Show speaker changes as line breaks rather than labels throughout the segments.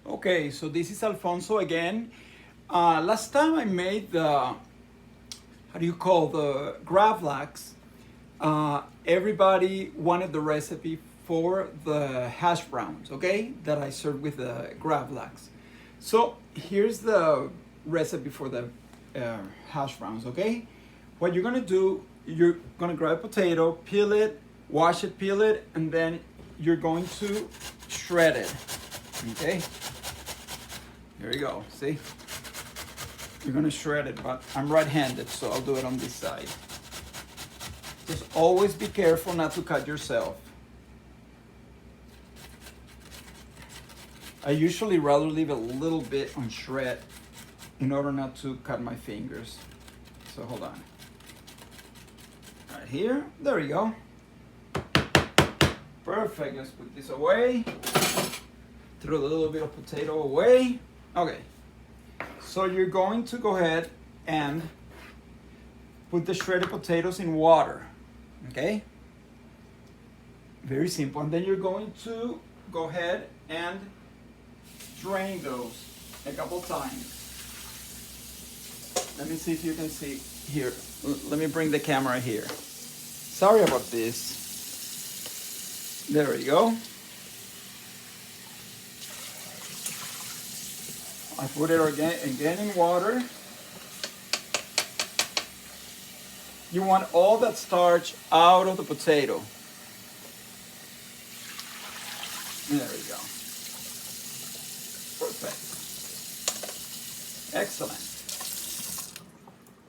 Okay, so this is Alfonso again. Last time I made the, how do you call, the gravlax, everybody wanted the recipe for the hash browns, okay, that I served with the gravlax. So here's the recipe for the hash browns, okay? What you're gonna do, you're gonna grab a potato, peel it, wash it, peel it, and then you're going to shred it, okay? Here we go, see? You're gonna shred it, but I'm right-handed, so I'll do it on this side. Just always be careful not to cut yourself. I usually rather leave a little bit on shred in order not to cut my fingers. So hold on. Right here, there we go. Perfect, let's put this away. Throw a little bit of potato away. Okay, so you're going to go ahead and put the shredded potatoes in water, okay? Very simple. And then you're going to go ahead and drain those a couple times. Let me see if you can see here. Let me bring the camera here. Sorry about this. There we go. I put it again in water. You want all that starch out of the potato. There we go. Perfect. Excellent.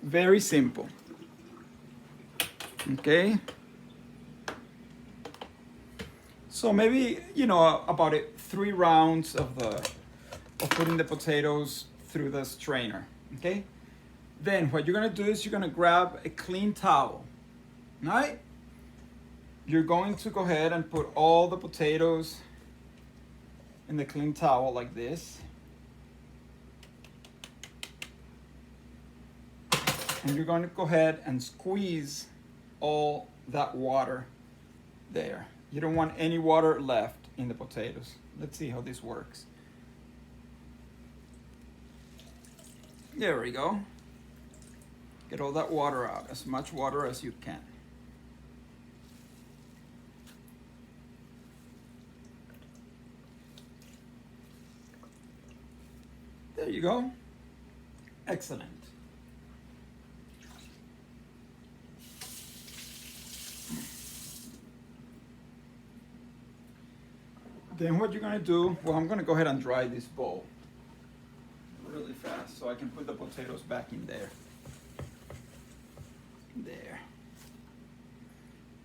Very simple. Okay. So maybe, about 3 rounds of putting the potatoes through the strainer, okay? Then what you're gonna do is you're gonna grab a clean towel, all right? You're going to go ahead and put all the potatoes in the clean towel like this. And you're going to go ahead and squeeze all that water there. You don't want any water left in the potatoes. Let's see how this works. There we go. Get all that water out, as much water as you can. There you go. Excellent. Then what you're gonna do, well, I'm gonna go ahead and dry this bowl really fast so I can put the potatoes back in there. There.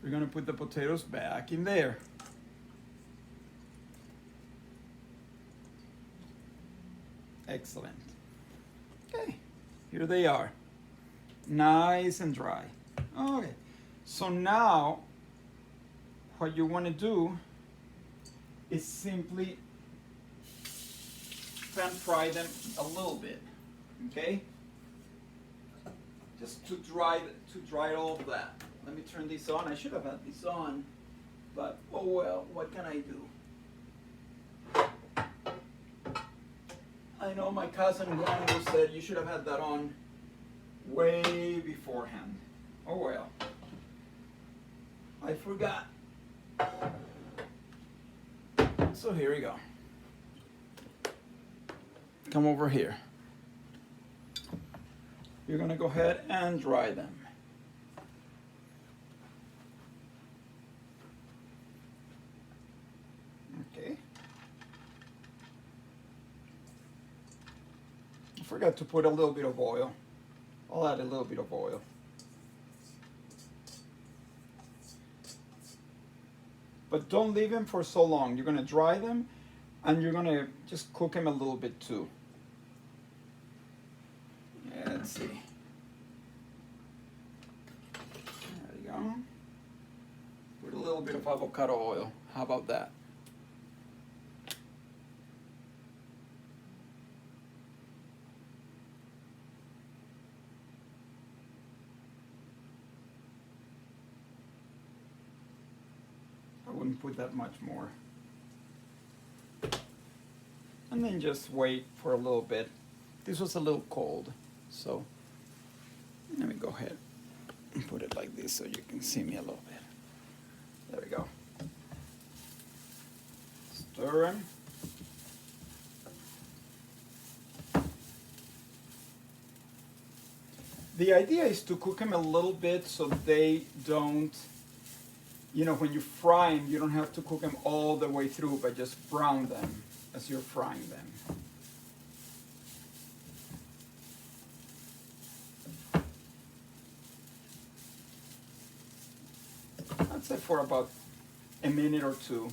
We're gonna put the potatoes back in there. Excellent. Okay, here they are. Nice and dry. Okay, so now what you wanna do is simply pan fry them a little bit, okay? Just to dry all of that. Let me turn this on. I should have had this on, but oh well, what can I do? I know my cousin Juan said you should have had that on way beforehand. Oh well, I forgot. So here we go. Come over here. You're gonna go ahead and dry them. Okay. I forgot to put a little bit of oil. I'll add a little bit of oil. But don't leave them for so long. You're gonna dry them and you're gonna just cook them a little bit too. Yeah, let's see. There you go. Put a little bit of avocado oil. How about that? I wouldn't put that much more. And then just wait for a little bit. This was a little cold, so let me go ahead and put it like this so you can see me a little bit. There we go. Stir them. The idea is to cook them a little bit so they don't, you know, when you fry them, you don't have to cook them all the way through, but just brown them as you're frying them. I'd say for about a minute or two.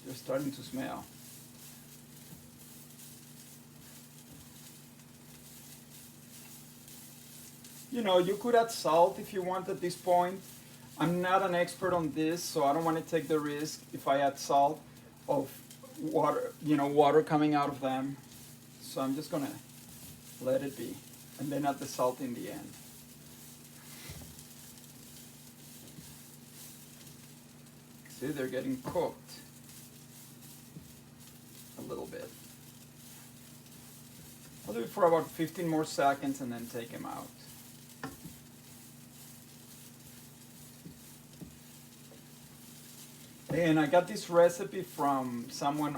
They're starting to smell. You know, you could add salt if you want at this point. I'm not an expert on this, so I don't want to take the risk if I add salt of water, you know, water coming out of them. So I'm just gonna let it be, and then add the salt in the end. See, they're getting cooked a little bit. I'll do it for about 15 more seconds and then take them out. And I got this recipe from someone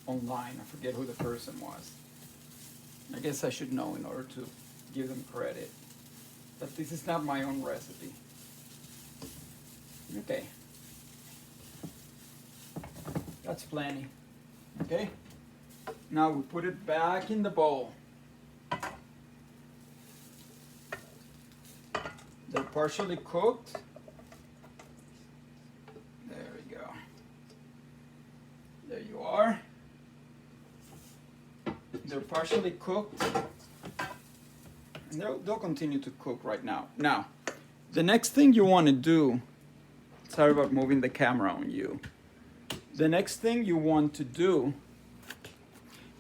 online. I forget who the person was. I guess I should know in order to give them credit. But this is not my own recipe. Okay. That's plenty. Okay? Now we put it back in the bowl. They're partially cooked. There we go. There you are. They're partially cooked. And they'll continue to cook right now. Now, the next thing you want to do, sorry about moving the camera on you. The next thing you want to do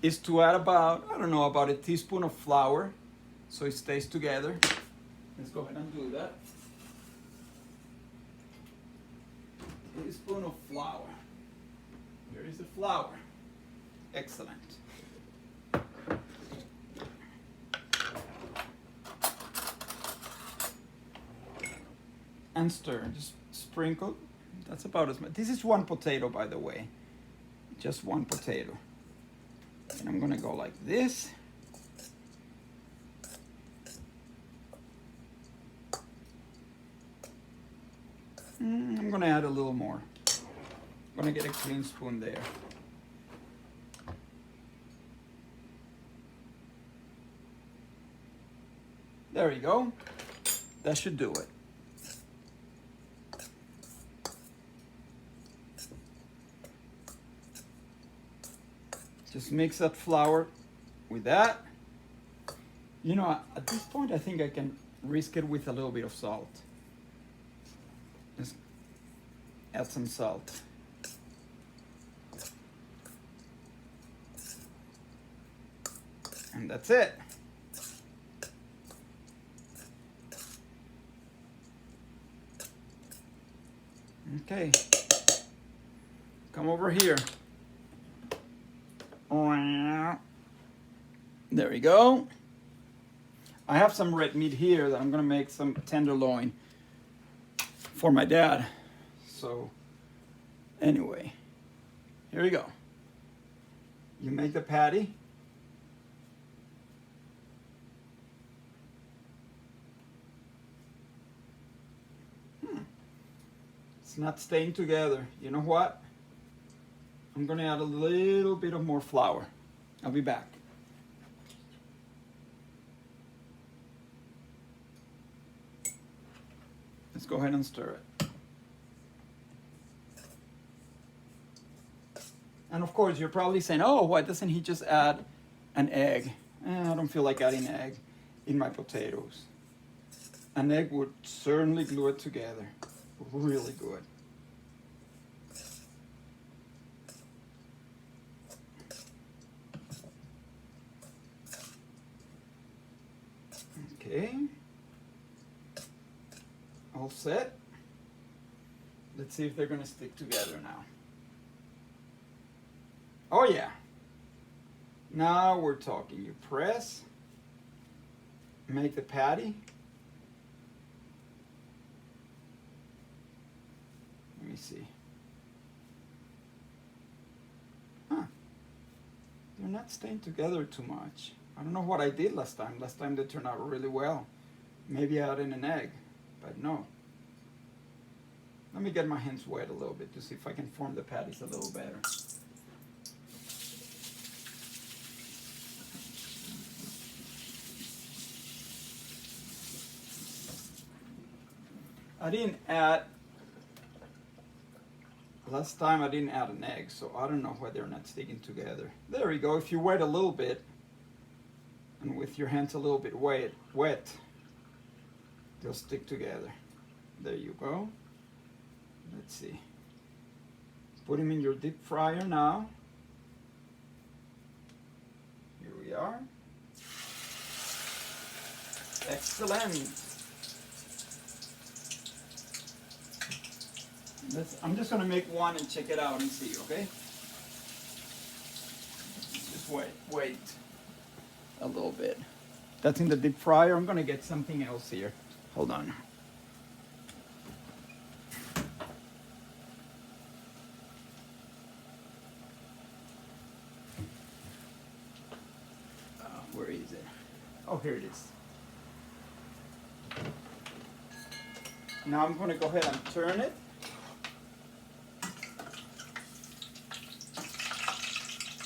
is to add about, I don't know, about a teaspoon of flour so it stays together. Let's go ahead and do that. A teaspoon of flour. Here is the flour. Excellent. And stir, just sprinkle. That's about as much. This is one potato, by the way. Just one potato. And I'm gonna go like this. I'm gonna add a little more. I'm gonna get a clean spoon there. There you go. That should do it. Just mix that flour with that. You know, at this point, I think I can risk it with a little bit of salt. Just add some salt. And that's it. Okay. Come over here. There we go. I have some red meat here that I'm gonna make some tenderloin for my dad. So anyway, here we go. You make the patty. It's not staying together. You know what? I'm gonna add a little bit of more flour. I'll be back. Let's go ahead and stir it. And of course, you're probably saying, oh, why doesn't he just add an egg? I don't feel like adding egg in my potatoes. An egg would certainly glue it together. Really good. Okay. All set. Let's see if they're gonna stick together now. Oh yeah. Now we're talking. You press, make the patty. Let me see. Huh. They're not staying together too much. I don't know what I did last time. Last time they turned out really well. Maybe I added an egg, but no. Let me get my hands wet a little bit to see if I can form the patties a little better. I didn't add, last time I didn't add an egg, so I don't know why they're not sticking together. There we go. If you wet a little bit, and with your hands a little bit wet, they'll stick together. There you go. Let's see. Put them in your deep fryer now. Here we are. Excellent. I'm just gonna make one and check it out and see, okay? Just wait a little bit. That's in the deep fryer. I'm gonna get something else here. Hold on. Where is it? Oh, here it is. Now I'm gonna go ahead and turn it.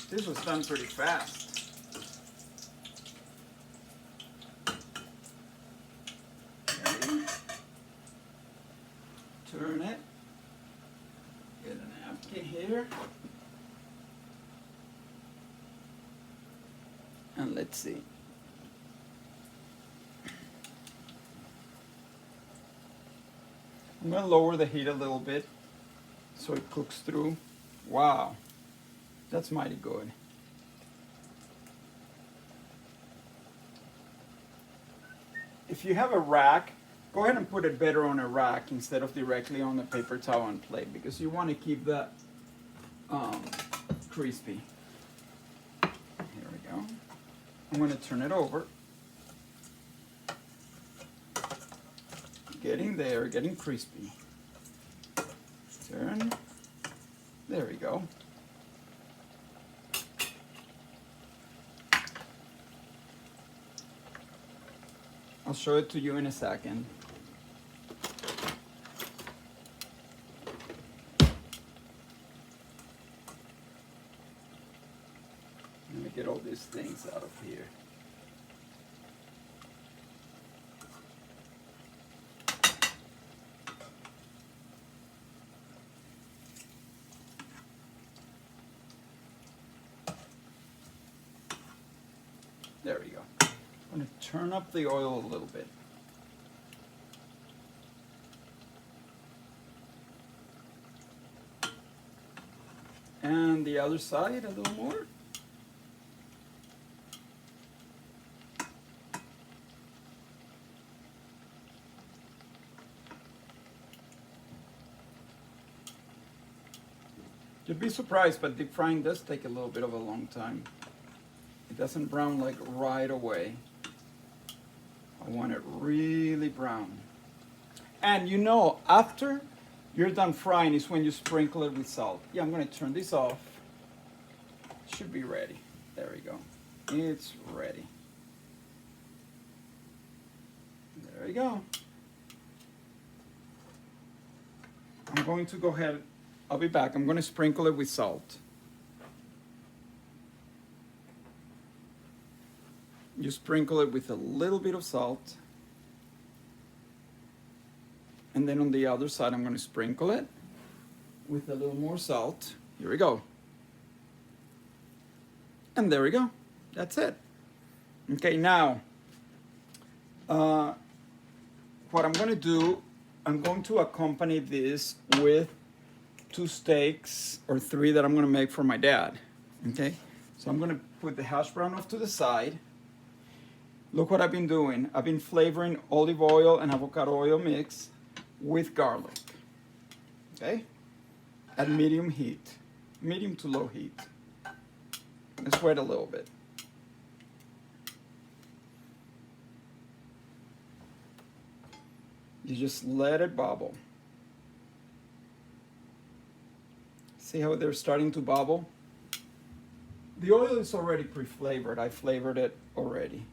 This was done pretty fast. Okay. Turn it. Get a napkin here. And let's see. I'm going to lower the heat a little bit so it cooks through. Wow. That's mighty good. If you have a rack, go ahead and put it better on a rack instead of directly on a paper towel and plate, because you want to keep that crispy. Here we go. I'm going to turn it over. Getting there, getting crispy. Turn. There we go. I'll show it to you in a second. Let me get all these things out of here. There we go. I'm going to turn up the oil a little bit. And the other side a little more. You'd be surprised, but deep frying does take a little bit of a long time. It doesn't brown like right away. I want it really brown. And you know, after you're done frying is when you sprinkle it with salt. Yeah, I'm going to turn this off. It should be ready. There we go. It's ready. There we go. I'm going to go ahead. I'll be back. I'm going to sprinkle it with salt. You sprinkle it with a little bit of salt. And then on the other side, I'm going to sprinkle it with a little more salt. Here we go. And there we go. That's it. Okay, now, what I'm going to do, I'm going to accompany this with 2 steaks or 3 that I'm going to make for my dad. Okay, so I'm going to put the hash brown off to the side. Look what I've been doing. I've been flavoring olive oil and avocado oil mix with garlic. Okay? At medium heat, medium to low heat. Let's wait a little bit. You just let it bubble. See how they're starting to bubble? The oil is already pre-flavored. I flavored it already.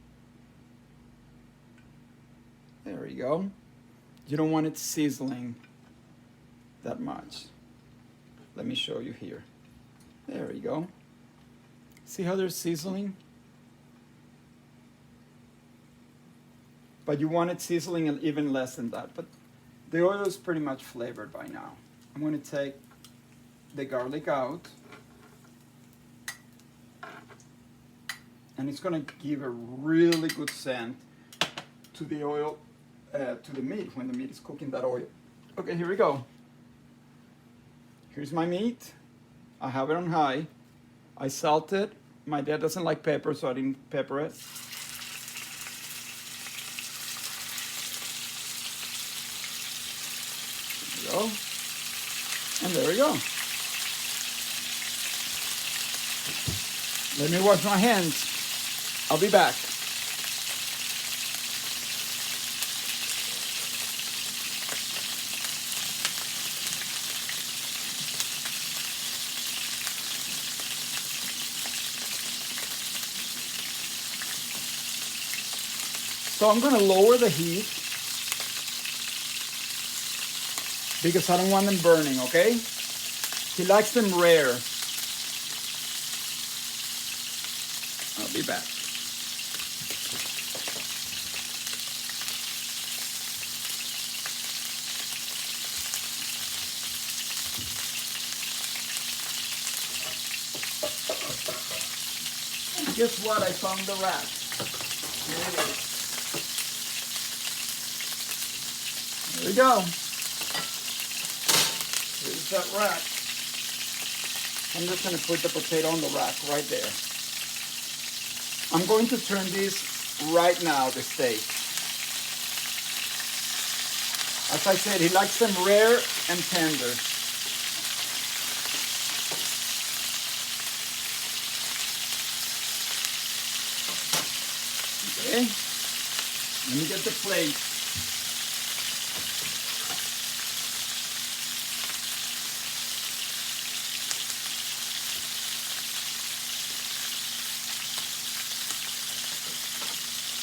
There we go. You don't want it sizzling that much. Let me show you here. There we go. See how they're sizzling? But you want it sizzling even less than that. But the oil is pretty much flavored by now. I'm going to take the garlic out. And it's going to give a really good scent to the oil, to the meat, when the meat is cooking that oil. Okay, here we go. Here's my meat. I have it on high. I salt it. My dad doesn't like pepper, so I didn't pepper it. There we go. And there we go. Let me wash my hands. I'll be back. So I'm going to lower the heat because I don't want them burning, okay? He likes them rare. I'll be back. And guess what? I found the rack. Here it is. There we go. Here's that rack. I'm just going to put the potato on the rack right there. I'm going to turn this right now, the steak. As I said, he likes them rare and tender. Okay. Let me get the plate.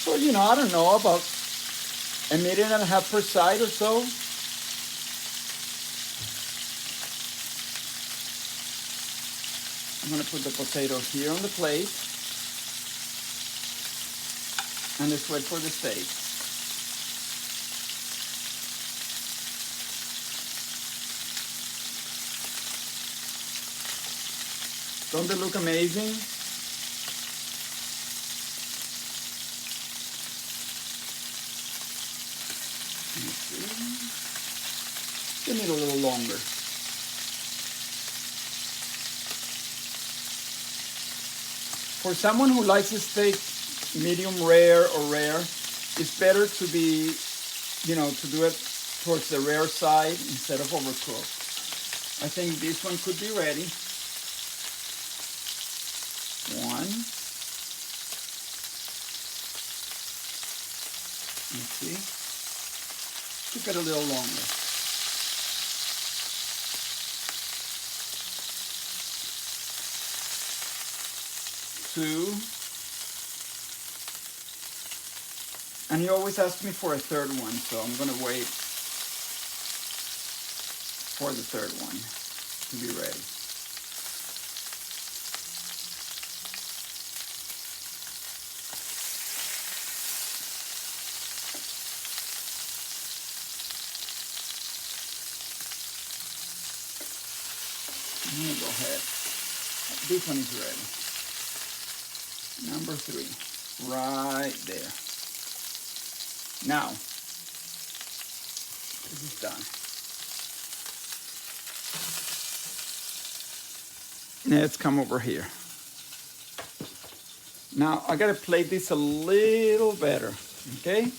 So, you know, I don't know, about a minute and a half per side or so. I'm going to put the potatoes here on the plate. And let's wait for the steak. Don't they look amazing? Give it a little longer. For someone who likes a steak medium rare or rare, it's better to be, you know, to do it towards the rare side instead of overcooked. I think this one could be ready. One. Let's see. Keep it a little longer. Two. And he always asks me for a third one, so I'm going to wait for the third one to be ready. I'm going to go ahead. This one is ready. Number 3, right there. Now, this is done. Let's come over here. Now, I gotta plate this a little better, okay?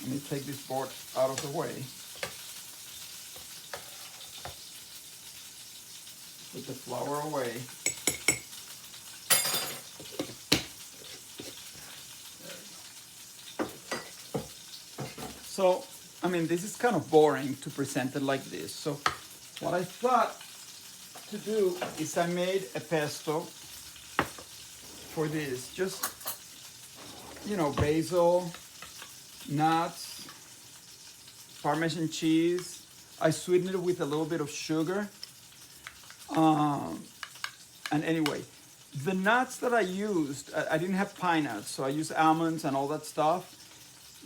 Let me take this board out of the way. Put the flour away. So, I mean, this is kind of boring to present it like this. So, what I thought to do is I made a pesto for this. Just, you know, basil, nuts, Parmesan cheese. I sweetened it with a little bit of sugar. And anyway, the nuts that I used, I didn't have pine nuts, so I used almonds and all that stuff.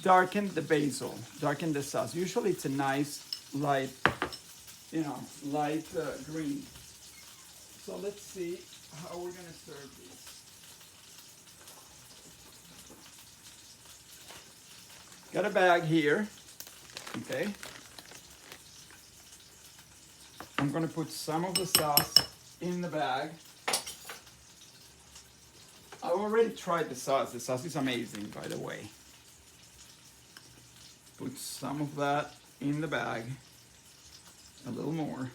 Darken the basil, darken the sauce. Usually it's a nice light, you know, light green. So let's see how we're gonna serve this. Got a bag here, okay? I'm gonna put some of the sauce in the bag. I already tried the sauce. The sauce is amazing, by the way. Put some of that in the bag. A little more.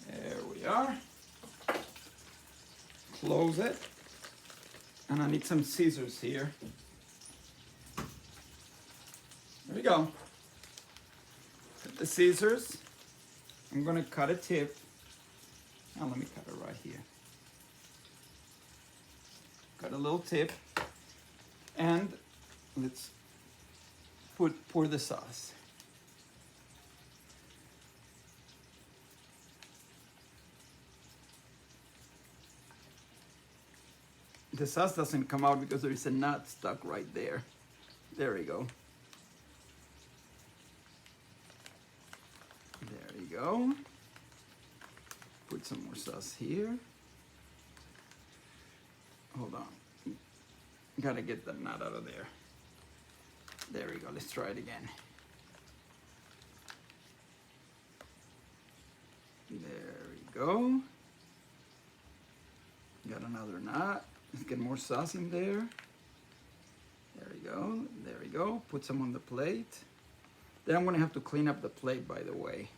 There we are. Close it. And I need some scissors here. There we go. Cut the scissors. I'm gonna cut a tip. Now let me cut it right here. Cut a little tip. And let's pour the sauce. The sauce doesn't come out because there is a nut stuck right there. There we go. There we go. Put some more sauce here. Hold on. Gotta get the nut out of there. There we go. Let's try it again. There we go. Got another nut. Let's get more sauce in there. There we go. There we go. Put some on the plate. Then I'm going to have to clean up the plate, by the way.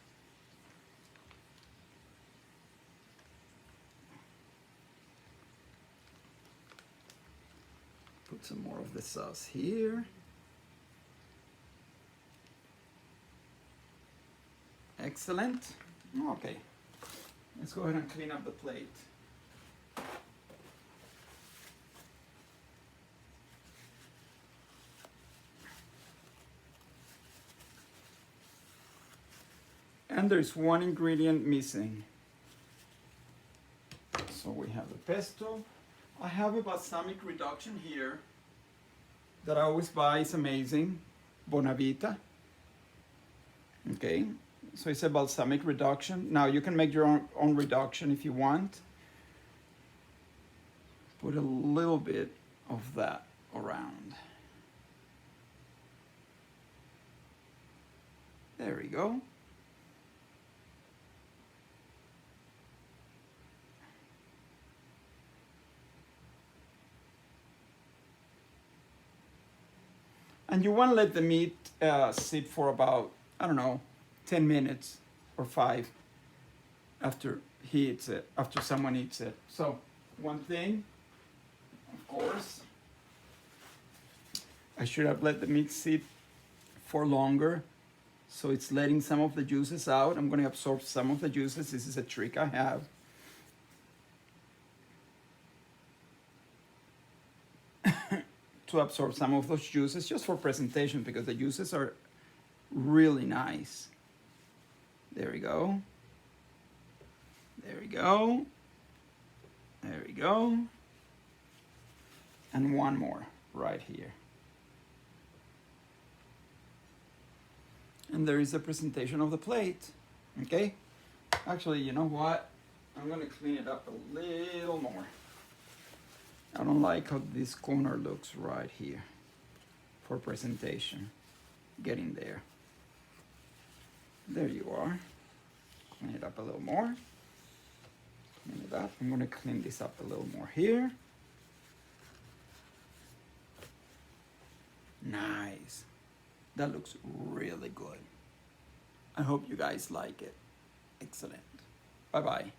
Put some more of the sauce here. Excellent. Okay. Let's go ahead and clean up the plate. And there's one ingredient missing. So we have the pesto. I have a balsamic reduction here that I always buy. It's amazing. Bonavita. Okay. So it's a balsamic reduction. Now you can make your own reduction if you want. Put a little bit of that around. There we go. And you want to let the meat sit for about, I don't know, 10 minutes or 5 after he eats it, after someone eats it. So one thing, of course, I should have let the meat sit for longer. So it's letting some of the juices out. I'm going to absorb some of the juices. This is a trick I have. To absorb some of those juices just for presentation because the juices are really nice. There we go. There we go. There we go. And one more right here. And there is a presentation of the plate. Okay? Actually, you know what? I'm going to clean it up a little more. I don't like how this corner looks right here for presentation. Getting there. There you are. Clean it up a little more. Clean it up. I'm going to clean this up a little more here. Nice. That looks really good. I hope you guys like it. Excellent. Bye bye.